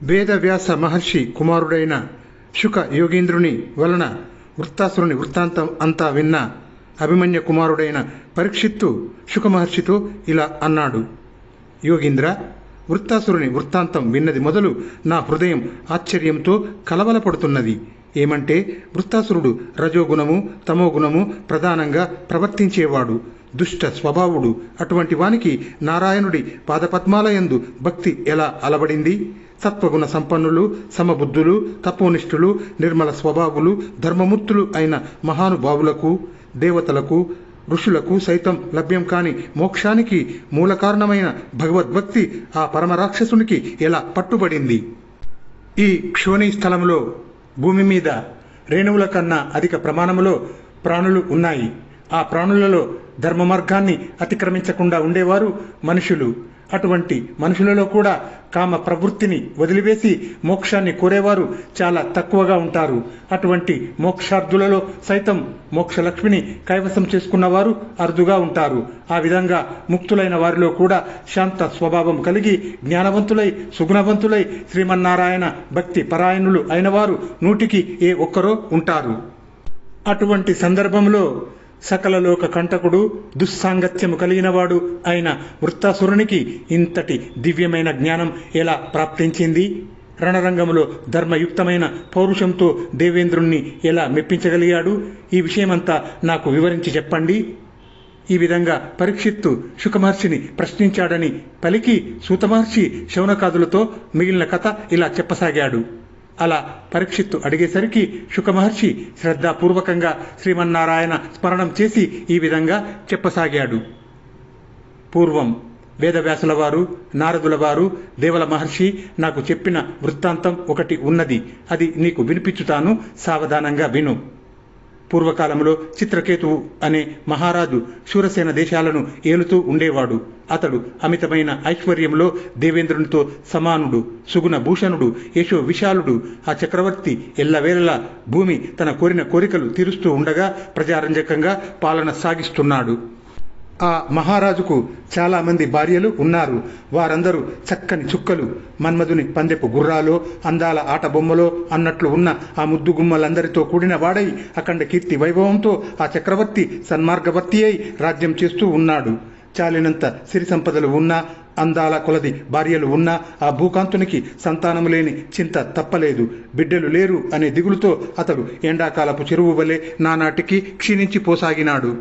వేదవ్యాస మహర్షి కుమారుడైన శుక యోగీంద్రుని వలన వృత్తాసురుని వృత్తాంతం అంతా విన్న అభిమన్య కుమారుడైన పరీక్షిత్తు శుక మహర్షితో ఇలా అన్నాడు. యోగీంద్ర, వృత్తాసురుని వృత్తాంతం విన్నది మొదలు నా హృదయం ఆశ్చర్యంతో కలవలపడుతున్నది. ఏమంటే, వృత్తాసురుడు రజోగుణము తమోగుణము ప్రధానంగా ప్రవర్తించేవాడు, దుష్ట స్వభావుడు. అటువంటి వానికి నారాయణుడి పాదపద్మాలయందు భక్తి ఎలా అలవడింది? సత్వగుణ సంపన్నులు, సమబుద్ధులు, తపోనిష్ఠులు, నిర్మల స్వభావులు, ధర్మమూర్తులు అయిన మహానుభావులకు, దేవతలకు, ఋషులకు సైతం లభ్యం కాని మోక్షానికి మూల కారణమైన భగవద్భక్తి ఆ పరమరాక్షసునికి ఎలా పట్టుబడింది? ఈ క్షోణి స్థలంలో భూమి మీద రేణువుల కన్నా అధిక ప్రమాణములో ప్రాణులు ఉన్నాయి. ఆ ప్రాణులలో ధర్మ మార్గాన్ని అతిక్రమించకుండా ఉండేవారు మనుషులు. అటువంటి మనుషులలో కూడా కామ ప్రవృత్తిని వదిలివేసి మోక్షాన్ని కోరేవారు చాలా తక్కువగా ఉంటారు. అటువంటి మోక్షార్థులలో సైతం మోక్షలక్ష్మిని కైవసం చేసుకున్నవారు అరుదుగా ఉంటారు. ఆ విధంగా ముక్తులైన వారిలో కూడా శాంత స్వభావం కలిగి జ్ఞానవంతులై సుగుణవంతులై శ్రీమన్నారాయణ భక్తి పరాయణులు అయినవారు నూటికి ఏ ఒక్కరో ఉంటారు. అటువంటి సందర్భంలో సకల లోక కంటకుడు, దుస్సాంగత్యము కలిగినవాడు అయిన వృత్తాసురునికి ఇంతటి దివ్యమైన జ్ఞానం ఎలా ప్రాప్తించింది? రణరంగములో ధర్మయుక్తమైన పౌరుషంతో దేవేంద్రుణ్ణి ఎలా మెప్పించగలిగాడు? ఈ విషయమంతా నాకు వివరించి చెప్పండి. ఈ విధంగా పరీక్షిత్తు శుకమహర్షిని ప్రశ్నించాడని పలికి సూతమహర్షి శౌనకాదులతో మిగిలిన కథ ఇలా చెప్పసాగాడు. అలా పరీక్షిత్తు అడిగేసరికి శుకమహర్షి శ్రద్ధాపూర్వకంగా శ్రీమన్నారాయణ స్మరణం చేసి ఈ విధంగా చెప్పసాగాడు. పూర్వం వేదవ్యాసుల వారు, నారదుల వారు, దేవల మహర్షి నాకు చెప్పిన వృత్తాంతం ఒకటి ఉన్నది. అది నీకు వినిపించుతాను, సావధానంగా విను. పూర్వకాలంలో చిత్రకేతువు అనే మహారాజు శూరసేన దేశాలను ఏలుతూ ఉండేవాడు. అతడు అమితమైన ఐశ్వర్యంలో దేవేంద్రునితో సమానుడు, సుగుణ భూషణుడు, యశో విశాలుడు. ఆ చక్రవర్తి ఎల్లవేళలా భూమి తన కోరిన కోరికలు తీరుస్తూ ఉండగా ప్రజారంజకంగా పాలన సాగిస్తున్నాడు. ఆ మహారాజుకు చాలామంది భార్యలు ఉన్నారు. వారందరూ చక్కని చుక్కలు, మన్మధుని పందెపు గుర్రాలో, అందాల ఆట బొమ్మలో అన్నట్లు ఉన్న ఆ ముద్దు గుమ్మలందరితో కూడిన వాడై అఖండ కీర్తి వైభవంతో ఆ చక్రవర్తి సన్మార్గవర్తి అయి రాజ్యం చేస్తూ ఉన్నాడు. చాలినంత సిరి సంపదలు ఉన్నా, అందాల కొలది భార్యలు ఉన్నా ఆ భూకాంతునికి సంతానము లేని చింత తప్పలేదు. బిడ్డలు లేరు అనే దిగులుతో అతడు ఎండాకాలపు చెరువు వలె నానాటికి క్షీణించిపోసాగినాడు.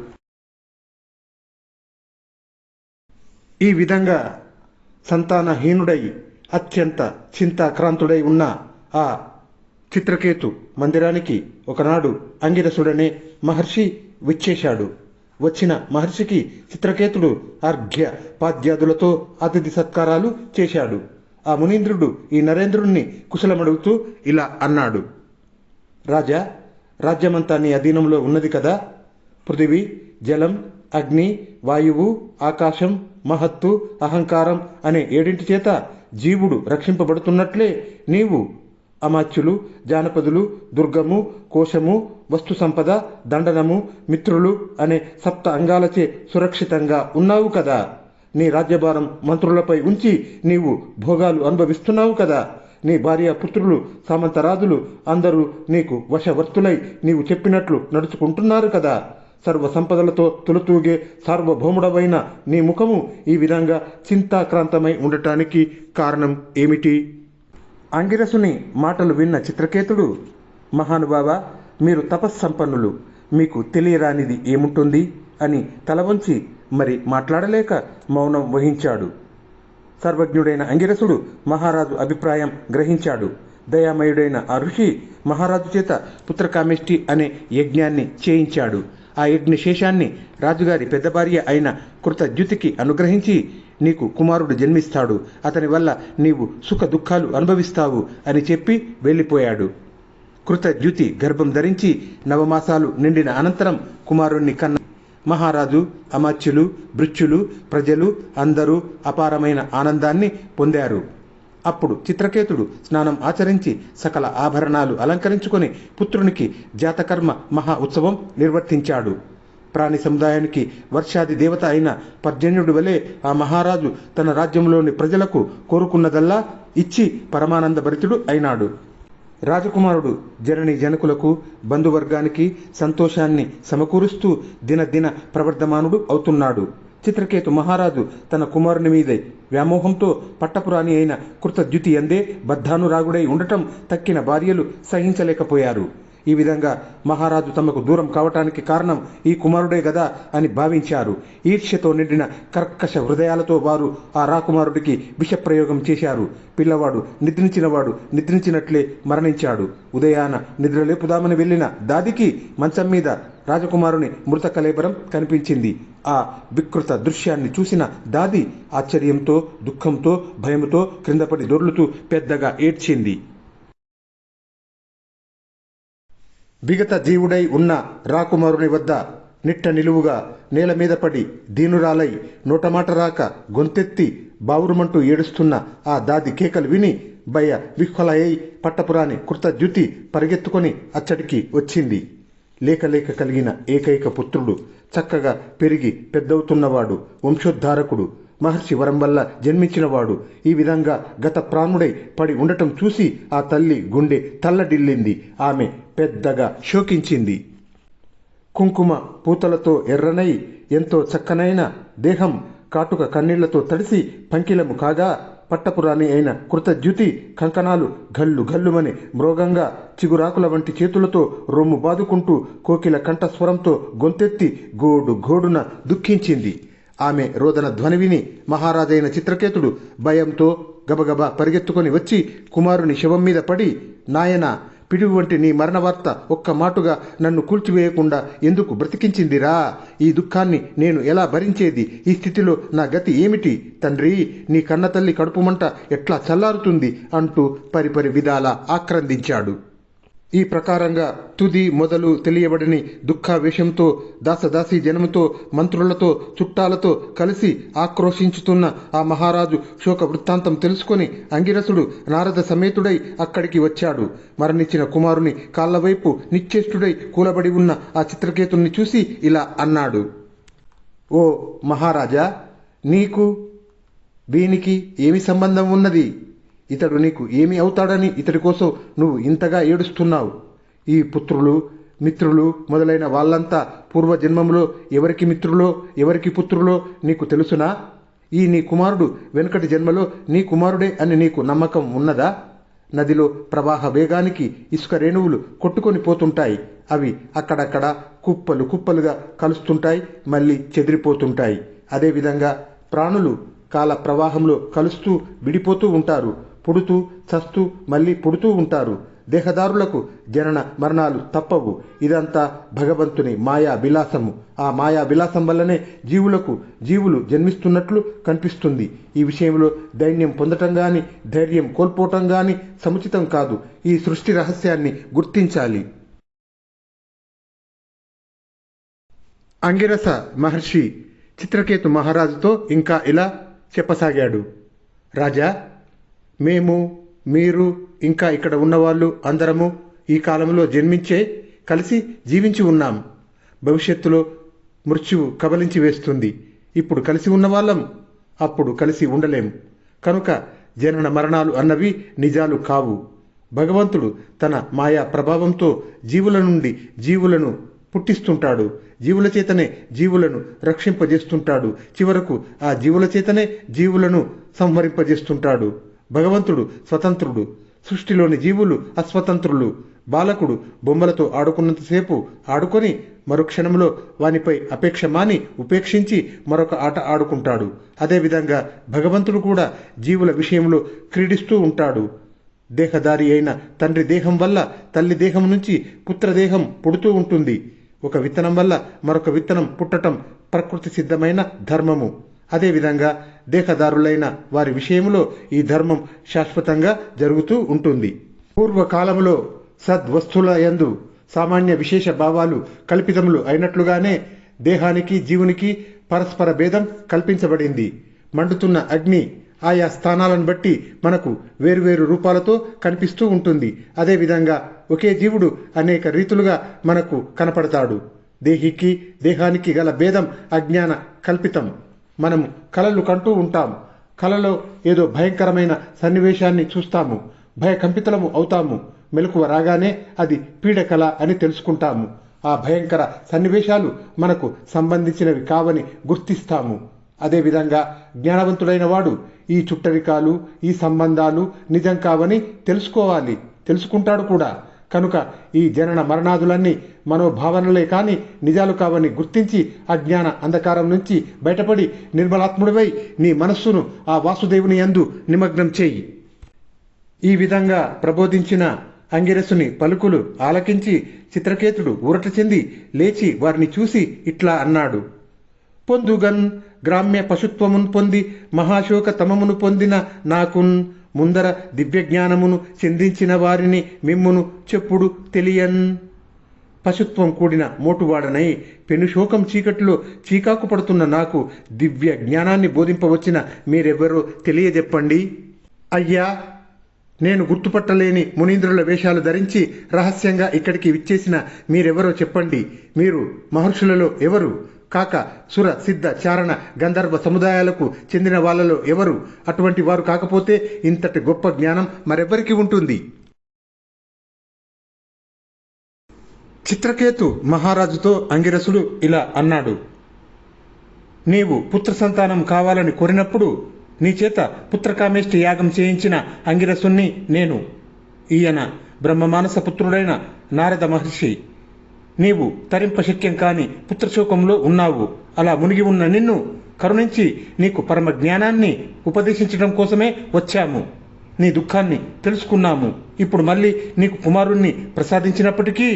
ఈ విధంగా సంతానహీనుడై అత్యంత చింతాక్రాంతుడై ఉన్న ఆ చిత్రకేతు మందిరానికి ఒకనాడు అంగిరసుడనే మహర్షి విచ్చేశాడు. వచ్చిన మహర్షికి చిత్రకేతుడు అర్ఘ్య పాద్యాదులతో అతిథి సత్కారాలు చేశాడు. ఆ మునీంద్రుడు ఈ నరేంద్రుణ్ణి కుశలమడుగుతూ ఇలా అన్నాడు. రాజా, రాజ్యమంతా నీ అధీనంలో ఉన్నది కదా. పృథివీ, జలం, అగ్ని, వాయువు, ఆకాశం, మహత్తు, అహంకారం అనే ఏడింటి చేత జీవుడు రక్షింపబడుతున్నట్లే నీవు అమాత్యులు, జానపదులు, దుర్గము, కోశము, వస్తు సంపద, దండనము, మిత్రులు అనే సప్త అంగాలచే సురక్షితంగా ఉన్నావు కదా. నీ రాజ్యభారం మంత్రులపై ఉంచి నీవు భోగాలు అనుభవిస్తున్నావు కదా. నీ భార్య పుత్రులు, సామంతరాజులు అందరూ నీకు వశవర్తులై నీవు చెప్పినట్లు నడుచుకుంటున్నారు కదా. సర్వ సంపదలతో తులతూగే సార్వభౌముడవైన నీ ముఖము ఈ విధంగా చింతాక్రాంతమై ఉండటానికి కారణం ఏమిటి? అంగిరసుని మాటలు విన్న చిత్రకేతుడు, మహానుభావ, మీరు తపస్సంపన్నులు, మీకు తెలియరానిది ఏముంటుంది అని తల వంచి మరి మాట్లాడలేక మౌనం వహించాడు. సర్వజ్ఞుడైన అంగిరసుడు మహారాజు అభిప్రాయం గ్రహించాడు. దయామయుడైన ఆ ఋషి మహారాజు చేత పుత్రకామేష్టి అనే యజ్ఞాన్ని చేయించాడు. ఆ యజ్ఞశేషాన్ని రాజుగారి పెద్ద భార్య అయిన కృతద్యుతికి అనుగ్రహించి నీకు కుమారుడు జన్మిస్తాడు, అతని వల్ల నీవు సుఖ దుఃఖాలు అనుభవిస్తావు అని చెప్పి వెళ్ళిపోయాడు. కృతద్యుతి గర్భం ధరించి 9 మాసాలు నిండిన అనంతరం కుమారుణ్ణి కన్న మహారాజు, అమాత్యులు, భృత్యులు, ప్రజలు అందరూ అపారమైన ఆనందాన్ని పొందారు. అప్పుడు చిత్రకేతుడు స్నానం ఆచరించి సకల ఆభరణాలు అలంకరించుకొని పుత్రునికి జాతకర్మ మహా ఉత్సవం నిర్వర్తించాడు. ప్రాణి సముదాయానికి వర్షాది దేవత అయిన పర్జన్యుడి వలె ఆ మహారాజు తన రాజ్యంలోని ప్రజలకు కోరుకున్నదల్లా ఇచ్చి పరమానంద భరితుడు అయినాడు. రాజకుమారుడు జనని జనకులకు బంధువర్గానికి సంతోషాన్ని సమకూరుస్తూ దినదిన ప్రవర్ధమానుడు అవుతున్నాడు. చిత్రకేతు మహారాజు తన కుమారుని మీదే వ్యామోహంతో పట్టపురాణి అయిన కృతద్యుతి అందే బద్ధానురాగుడై ఉండటం తక్కిన భార్యలు సహించలేకపోయారు. ఈ విధంగా మహారాజు తమకు దూరం కావటానికి కారణం ఈ కుమారుడే గదా అని భావించారు. ఈర్ష్యతో నిండిన కర్కశ హృదయాలతో వారు ఆ రాకుమారుడికి విషప్రయోగం చేశారు. పిల్లవాడు నిద్రించినట్లే మరణించాడు. ఉదయాన నిద్రలేపుదామని వెళ్లిన దాదికి మంచం మీద రాజకుమారుని మృత కళేబరం కనిపించింది. ఆ వికృత దృశ్యాన్ని చూసిన దాది ఆశ్చర్యంతో, దుఃఖంతో, భయంతో క్రిందపడి దొర్లుతూ పెద్దగా ఏడ్చింది. విగత జీవుడై ఉన్న రాకుమారుని వద్ద నిట్ట నిలువుగా నేల మీద పడి దీనురాలై నోటమాట రాక గొంతెత్తి బావురుమంటూ ఏడుస్తున్న ఆ దాది కేకలు విని భయ విహ్వలయ్యి పట్టపురాణి కృతద్యుతి పరిగెత్తుకొని అచ్చటికి వచ్చింది. లేక కలిగిన ఏకైక పుత్రుడు, చక్కగా పెరిగి పెద్దవుతున్నవాడు, వంశోద్ధారకుడు, మహర్షి వరం వల్ల జన్మించినవాడు ఈ విధంగా గత ప్రాణుడై పడి ఉండటం చూసి ఆ తల్లి గుండె తల్లడిల్లింది. ఆమె పెద్దగా శోకించింది. కుంకుమ పూతలతో ఎర్రనై ఎంతో చక్కనైన దేహం కాటుక కన్నీళ్లతో తడిసి పంకిలము కాగా పట్టపురాణి అయిన కృతద్యుతి కంకణాలు గల్లు గల్లుమని మృగంగా చిగురాకుల వంటి చేతులతో రొమ్ము బాదుకుంటూ కోకిల కంఠస్వరంతో గొంతెత్తి గోడున దుఃఖించింది. ఆమె రోదన ధ్వని విని మహారాజైన చిత్రకేతుడు భయంతో గబగబా పరిగెత్తుకొని వచ్చి కుమారుని శవం మీద పడి, నాయనా, పిడుగు వంటి నీ మరణవార్త ఒక్క మాటుగా నన్ను కూల్చివేయకుండా ఎందుకు బ్రతికించిందిరా? ఈ దుఃఖాన్ని నేను ఎలా భరించేది? ఈ స్థితిలో నా గతి ఏమిటి? తండ్రి, నీ కన్నతల్లి కడుపుమంట ఎట్లా చల్లారుతుంది అంటూ పరిపరి విధాలా ఆక్రందించాడు. ఈ ప్రకారంగా తుది మొదలు తెలియబడని దుఃఖావేశంతో దాసదాసీ జనముతో మంత్రులతో చుట్టాలతో కలిసి ఆక్రోశించుతున్న ఆ మహారాజు శోక వృత్తాంతం తెలుసుకొని అంగిరసుడు నారద సమేతుడై అక్కడికి వచ్చాడు. మరణించిన కుమారుని కాళ్లవైపు నిశ్చేష్టుడై కూలబడి ఉన్న ఆ చిత్రకేతుణ్ణి చూసి ఇలా అన్నాడు: ఓ మహారాజా, నీకు వీనికి ఏమి సంబంధం ఉన్నది? ఇతడు నీకు ఏమి అవుతాడని ఇతడి కోసం నువ్వు ఇంతగా ఏడుస్తున్నావు? ఈ పుత్రులు, మిత్రులు మొదలైన వాళ్ళంతా పూర్వజన్మంలో ఎవరికి మిత్రులో ఎవరికి పుత్రులో నీకు తెలుసునా? ఈ నీ కుమారుడు వెనుకటి జన్మలో నీ కుమారుడే అని నీకు నమ్మకం ఉన్నదా? నదిలో ప్రవాహ వేగానికి ఇసుక రేణువులు కొట్టుకొని పోతుంటాయి. అవి అక్కడక్కడ కుప్పలు కుప్పలుగా కలుస్తుంటాయి, మళ్ళీ చెదిరిపోతుంటాయి. అదేవిధంగా ప్రాణులు కాల ప్రవాహంలో కలుస్తూ విడిపోతూ ఉంటారు. పుడుతూ చస్తూ మళ్ళీ పుడుతూ ఉంటారు. దేహదారులకు జనన మరణాలు తప్పవు. ఇదంతా భగవంతుని మాయా విలాసము. ఆ మాయా విలాసం వల్లనే జీవులు జన్మిస్తున్నట్లు కనిపిస్తుంది. ఈ విషయంలో దైన్యం పొందటం గాని ధైర్యం కోల్పోవటం గాని సముచితం కాదు. ఈ సృష్టి రహస్యాన్ని గుర్తించాలి. అంగిరస మహర్షి చిత్రకేతు మహారాజుతో ఇంకా ఇలా చెప్పసాగాడు: రాజా, మేము, మీరు, ఇంకా ఇక్కడ ఉన్నవాళ్ళు అందరము ఈ కాలంలో జన్మించే కలిసి జీవించి ఉన్నాం. భవిష్యత్తులో మృత్యువు కబలించి వేస్తుంది. ఇప్పుడు కలిసి ఉన్నవాళ్ళం, అప్పుడు కలిసి ఉండలేం. కనుక జనన మరణాలు అన్నవి నిజాలు కావు. భగవంతుడు తన మాయా ప్రభావంతో జీవుల నుండి జీవులను పుట్టిస్తుంటాడు. జీవుల చేతనే జీవులను రక్షింపజేస్తుంటాడు. చివరకు ఆ జీవుల చేతనే జీవులను సంహరింపజేస్తుంటాడు. భగవంతుడు స్వతంత్రుడు. సృష్టిలోని జీవులు అస్వతంత్రులు. బాలకుడు బొమ్మలతో ఆడుకున్నంతసేపు ఆడుకొని మరుక్షణంలో వానిపై అపేక్ష మాని ఉపేక్షించి మరొక ఆట ఆడుకుంటాడు. అదేవిధంగా భగవంతుడు కూడా జీవుల విషయంలో క్రీడిస్తూ ఉంటాడు. దేహదారి అయిన తండ్రి దేహం వల్ల తల్లి దేహం నుంచి పుత్రదేహం పుడుతూ ఉంటుంది. ఒక విత్తనం వల్ల మరొక విత్తనం పుట్టటం ప్రకృతి సిద్ధమైన ధర్మము. అదేవిధంగా దేహదారులైన వారి విషయంలో ఈ ధర్మం శాశ్వతంగా జరుగుతూ ఉంటుంది. పూర్వకాలంలో సద్వస్తుల యందు సామాన్య విశేష భావాలు కల్పితములు అయినట్లుగానే దేహానికి జీవునికి పరస్పర భేదం కల్పించబడింది. మండుతున్న అగ్ని ఆయా స్థానాలను బట్టి మనకు వేరువేరు రూపాలతో కనిపిస్తూ ఉంటుంది. అదేవిధంగా ఒకే జీవుడు అనేక రీతులుగా మనకు కనపడతాడు. దేహికి దేహానికి గల భేదం అజ్ఞాన కల్పితం. మనము కలలు కంటూ ఉంటాం. కలలో ఏదో భయంకరమైన సన్నివేశాన్ని చూస్తాము, భయకంపితులము అవుతాము. మెలకువ రాగానే అది పీడకల అని తెలుసుకుంటాము. ఆ భయంకర సన్నివేశాలు మనకు సంబంధించినవి కావని గుర్తిస్తాము. అదేవిధంగా జ్ఞానవంతుడైన వాడు ఈ చుట్టరికాలు, ఈ సంబంధాలు నిజం కావని తెలుసుకోవాలి, తెలుసుకుంటాడు కూడా. కనుక ఈ జనన మరణాదులన్నీ మనోభావనలే కాని నిజాలు కావని గుర్తించి అజ్ఞాన అంధకారం నుంచి బయటపడి నిర్మలాత్ముడివై నీ మనస్సును ఆ వాసుదేవుని యందు నిమగ్నం చేయి. ఈ విధంగా ప్రబోధించిన అంగిరసుని పలుకులు ఆలకించి చిత్రకేతుడు ఊరట చెంది లేచి వారిని చూసి ఇట్లా అన్నాడు. పొందుగన్ గ్రామ్య పశుత్వమును పొంది మహాశోక తమమును పొందిన నాకున్ ముందర దివ్యజ్ఞానమును చెందించిన వారిని మిమ్మును చెప్పుడు తెలియన్. పశుత్వం కూడిన మోటువాడనై పెనుశోకం చీకటిలో చీకాకు పడుతున్న నాకు దివ్య జ్ఞానాన్ని బోధింపవచ్చిన మీరెవ్వరో తెలియజెప్పండి. అయ్యా, నేను గుర్తుపట్టలేని మునీంద్రుల వేషాలు ధరించి రహస్యంగా ఇక్కడికి విచ్చేసిన మీరెవరో చెప్పండి. మీరు మహర్షులలో ఎవరు? కాక సుర సిద్ధ చారణ గంధర్వ సముదాయాలకు చెందిన వాళ్ళలో ఎవరు? అటువంటి వారు కాకపోతే ఇంతటి గొప్ప జ్ఞానం మరెవ్వరికి ఉంటుంది? చిత్రకేతు మహారాజుతో అంగిరసుడు ఇలా అన్నాడు. నీవు పుత్ర సంతానం కావాలని కోరినప్పుడు నీ చేత పుత్రకామేష్టి యాగం చేయించిన అంగిరసుణ్ణి నేను. ఈయన బ్రహ్మమానస పుత్రుడైన నారద మహర్షి. నీవు తరింపశక్యం కాని పుత్రశోకంలో ఉన్నావు. అలా మునిగి ఉన్న నిన్ను కరుణించి నీకు పరమ జ్ఞానాన్ని ఉపదేశించడం కోసమే వచ్చాము. నీ దుఃఖాన్ని తెలుసుకున్నాము. ఇప్పుడు మళ్ళీ నీకు కుమారుణ్ణి ప్రసాదించినప్పటికీ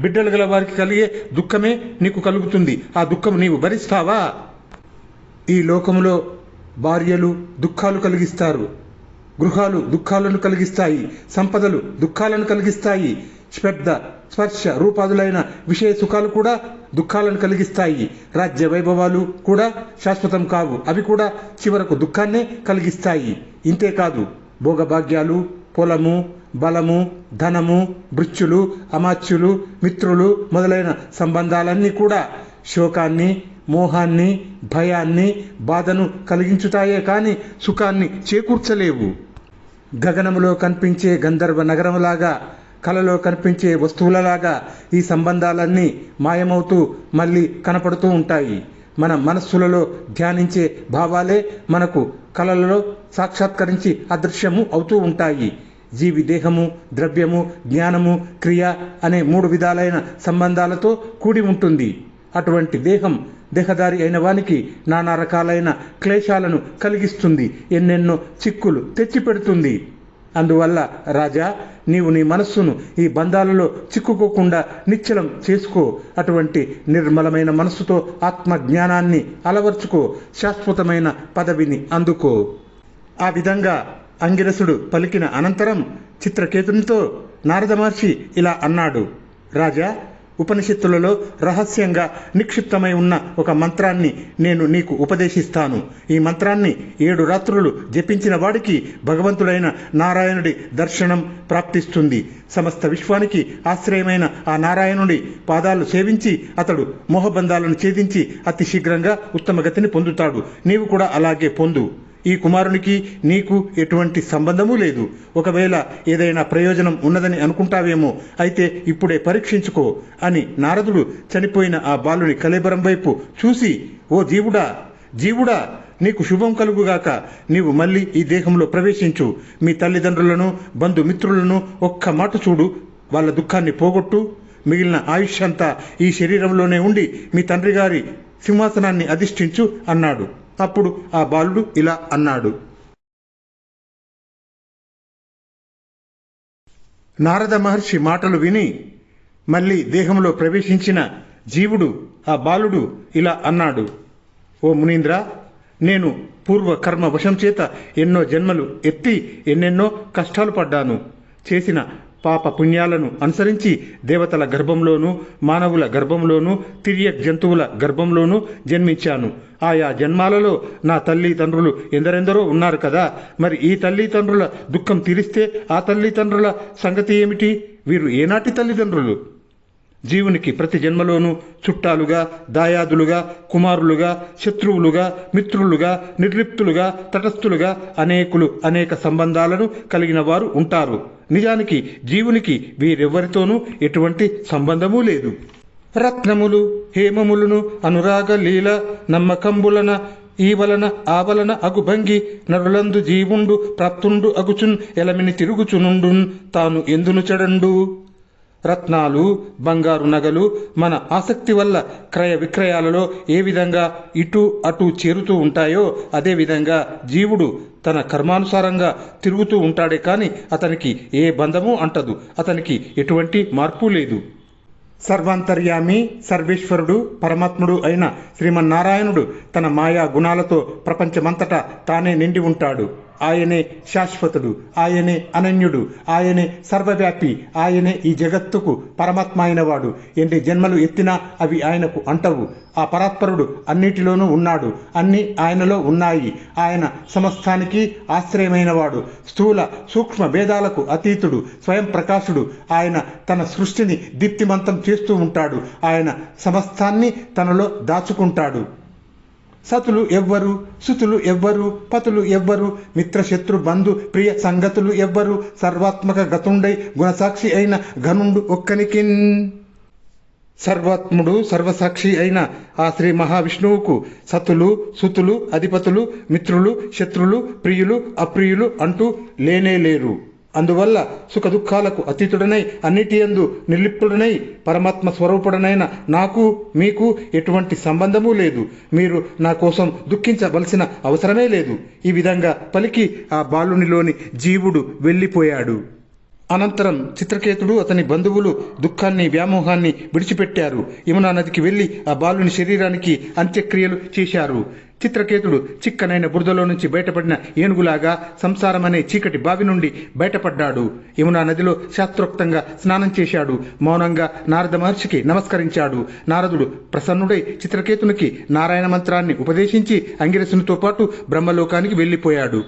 బిడ్డలు గల వారికి కలిగే దుఃఖమే నీకు కలుగుతుంది. ఆ దుఃఖం నీవు భరిస్తావా? ఈ లోకములో భార్యలు దుఃఖాలు కలిగిస్తారు, గృహాలు దుఃఖాలను కలిగిస్తాయి, సంపదలు దుఃఖాలను కలిగిస్తాయి, శబ్ద స్పర్శ రూపాదులైన విషయ సుఖాలు కూడా దుఃఖాలను కలిగిస్తాయి. రాజ్య వైభవాలు కూడా శాశ్వతం కావు, అవి కూడా చివరకు దుఃఖాన్నే కలిగిస్తాయి. ఇంతేకాదు భోగభాగ్యాలు, పొలము, బలము, ధనము, భృత్యులు, అమాత్యులు, మిత్రులు మొదలైన సంబంధాలన్నీ కూడా శోకాన్ని, మోహాన్ని, భయాన్ని, బాధను కలిగించుతాయే కాని సుఖాన్ని చేకూర్చలేవు. గగనములో కనిపించే గంధర్వ నగరంలాగా, కలలో కనిపించే వస్తువులలాగా ఈ సంబంధాలన్నీ మాయమవుతూ మళ్ళీ కనపడుతూ ఉంటాయి. మన మనస్సులలో ధ్యానించే భావాలే మనకు కలలలో సాక్షాత్కరించి అదృశ్యము అవుతూ ఉంటాయి. జీవి దేహము, ద్రవ్యము, జ్ఞానము, క్రియ అనే 3 విధాలైన సంబంధాలతో కూడి ఉంటుంది. అటువంటి దేహం దేహదారి అయిన వానికి నానా రకాలైన క్లేశాలను కలిగిస్తుంది, ఎన్నెన్నో చిక్కులు తెచ్చిపెడుతుంది. అందువల్ల రాజా, నీవు నీ మనస్సును ఈ బంధాలలో చిక్కుకోకుండా నిశ్చలం చేసుకో. అటువంటి నిర్మలమైన మనస్సుతో ఆత్మజ్ఞానాన్ని అలవర్చుకో, శాశ్వతమైన పదవిని అందుకో. ఆ విధంగా అంగిరసుడు పలికిన అనంతరం చిత్రకేతునితో నారద మహర్షి ఇలా అన్నాడు. రాజా, ఉపనిషత్తులలో రహస్యంగా నిక్షిప్తమై ఉన్న ఒక మంత్రాన్ని నేను నీకు ఉపదేశిస్తాను. ఈ మంత్రాన్ని 7 రాత్రులు జపించిన వాడికి భగవంతుడైన నారాయణుడి దర్శనం ప్రాప్తిస్తుంది. సమస్త విశ్వానికి ఆశ్రయమైన ఆ నారాయణుడి పాదాలు సేవించి అతడు మోహబంధాలను ఛేదించి అతి శీఘ్రంగా ఉత్తమగతిని పొందుతాడు. నీవు కూడా అలాగే పొందు. ఈ కుమారునికి నీకు ఎటువంటి సంబంధము లేదు. ఒకవేళ ఏదైనా ప్రయోజనం ఉన్నదని అనుకుంటావేమో, అయితే ఇప్పుడే పరీక్షించుకో అని నారదుడు చనిపోయిన ఆ బాలుని కళేబరం వైపు చూసి, ఓ జీవుడా, జీవుడా, నీకు శుభం కలుగుగాక. నీవు మళ్ళీ ఈ దేహంలో ప్రవేశించు. మీ తల్లిదండ్రులను, బంధుమిత్రులను ఒక్క మాట చూడు, వాళ్ళ దుఃఖాన్ని పోగొట్టు. మిగిలిన ఆయుష్ అంతా ఈ శరీరంలోనే ఉండి మీ తండ్రి గారి సింహాసనాన్ని అధిష్ఠించు అన్నాడు. అప్పుడు ఆ బాలుడు ఇలా అన్నాడు. నారద మహర్షి మాటలు విని మళ్ళీ దేహంలో ప్రవేశించిన జీవుడు, ఆ బాలుడు ఇలా అన్నాడు. ఓ మునీంద్ర, నేను పూర్వ కర్మ వశం చేత ఎన్నో జన్మలు ఎత్తి ఎన్నెన్నో కష్టాలు పడ్డాను. చేసిన పాప పుణ్యాలను అనుసరించి దేవతల గర్భంలోనూ, మానవుల గర్భంలోనూ, తిర్యక్ జంతువుల గర్భంలోనూ జన్మించాను. ఆయా జన్మాలలో నా తల్లిదండ్రులు ఎందరెందరో ఉన్నారు కదా. మరి ఈ తల్లిదండ్రుల దుఃఖం తీరిస్తే ఆ తల్లిదండ్రుల సంగతి ఏమిటి? వీరు ఏనాటి తల్లిదండ్రులు? జీవునికి ప్రతి జన్మలోనూ చుట్టాలుగా, దాయాదులుగా, కుమారులుగా, శత్రువులుగా, మిత్రులుగా, నిర్లిప్తులుగా, తటస్థులుగా అనేక సంబంధాలను కలిగిన వారు ఉంటారు. నిజానికి జీవునికి వీరెవ్వరితోనూ ఎటువంటి సంబంధమూ లేదు. రత్నములు హేమములను అనురాగ లీల నమ్మకంబులన ఈ వలన ఆ వలన అగుభంగి నరులందు జీవుండు ప్రాప్తుండు అగుచున్ ఎలమిని తిరుగుచునుండున్ తాను ఎందును చెడండు. రత్నాలు, బంగారు నగలు మన ఆసక్తి వల్ల క్రయ విక్రయాలలో ఏ విధంగా ఇటు అటు చేరుతూ ఉంటాయో అదేవిధంగా జీవుడు తన కర్మానుసారంగా తిరుగుతూ ఉంటాడే కానీ అతనికి ఏ బంధము అంటదు, అతనికి ఎటువంటి మార్పు లేదు. సర్వాంతర్యామి, సర్వేశ్వరుడు, పరమాత్ముడు అయిన శ్రీమన్నారాయణుడు తన మాయా గుణాలతో ప్రపంచమంతటా తానే నిండి ఉంటాడు. ఆయనే శాశ్వతుడు, ఆయనే అనన్యుడు, ఆయనే సర్వవ్యాపి, ఆయనే ఈ జగత్తుకు పరమాత్మ అయినవాడు. ఎన్ని జన్మలు ఎత్తినా అవి ఆయనకు అంటవు. ఆ పరాత్పరుడు అన్నిటిలోనూ ఉన్నాడు, అన్నీ ఆయనలో ఉన్నాయి. ఆయన సమస్తానికి ఆశ్రయమైనవాడు, స్థూల సూక్ష్మ భేదాలకు అతీతుడు, స్వయం ప్రకాశుడు. ఆయన తన సృష్టిని దీప్తిమంతం చేస్తూ ఉంటాడు. ఆయన సమస్తాన్ని తనలో దాచుకుంటాడు. సతులు ఎవ్వరు, సుతులు ఎవ్వరు, పతులు ఎవ్వరు, మిత్రశత్రు బంధు ప్రియ సంగతులు ఎవ్వరు, సర్వాత్మక గతుండై గుణసాక్షి అయిన ఘనుండు ఒక్కనికిన్. సర్వాత్ముడు సర్వసాక్షి అయిన ఆ శ్రీ మహావిష్ణువుకు సతులు, సుతులు, అధిపతులు, మిత్రులు, శత్రులు, ప్రియులు, అప్రియులు అంటూ లేనేలేరు. అందువల్ల సుఖ దుఃఖాలకు అతీతుడనై అన్నిటియందు నిర్లిప్తుడనై పరమాత్మ స్వరూపుడనైన నాకు మీకు ఎటువంటి సంబంధమూ లేదు. మీరు నా కోసం దుఃఖించవలసిన అవసరమే లేదు. ఈ విధంగా పలికి ఆ బాలునిలోని జీవుడు వెళ్ళిపోయాడు. అనంతరం చిత్రకేతుడు అతని బంధువులు దుఃఖాన్ని, వ్యామోహాన్ని విడిచిపెట్టారు. యమునా నదికి వెళ్లి ఆ బాలుని శరీరానికి అంత్యక్రియలు చేశారు. చిత్రకేతుడు చిక్కనైన బురదలో నుంచి బయటపడిన ఏనుగులాగా సంసారమనే చీకటి బావి నుండి బయటపడ్డాడు. యమునా నదిలో శాస్త్రోక్తంగా స్నానం చేశాడు. మౌనంగా నారద మహర్షికి నమస్కరించాడు. నారదుడు ప్రసన్నుడై చిత్రకేతునికి నారాయణ మంత్రాన్ని ఉపదేశించి అంగిరసునితో పాటు బ్రహ్మలోకానికి వెళ్ళిపోయాడు.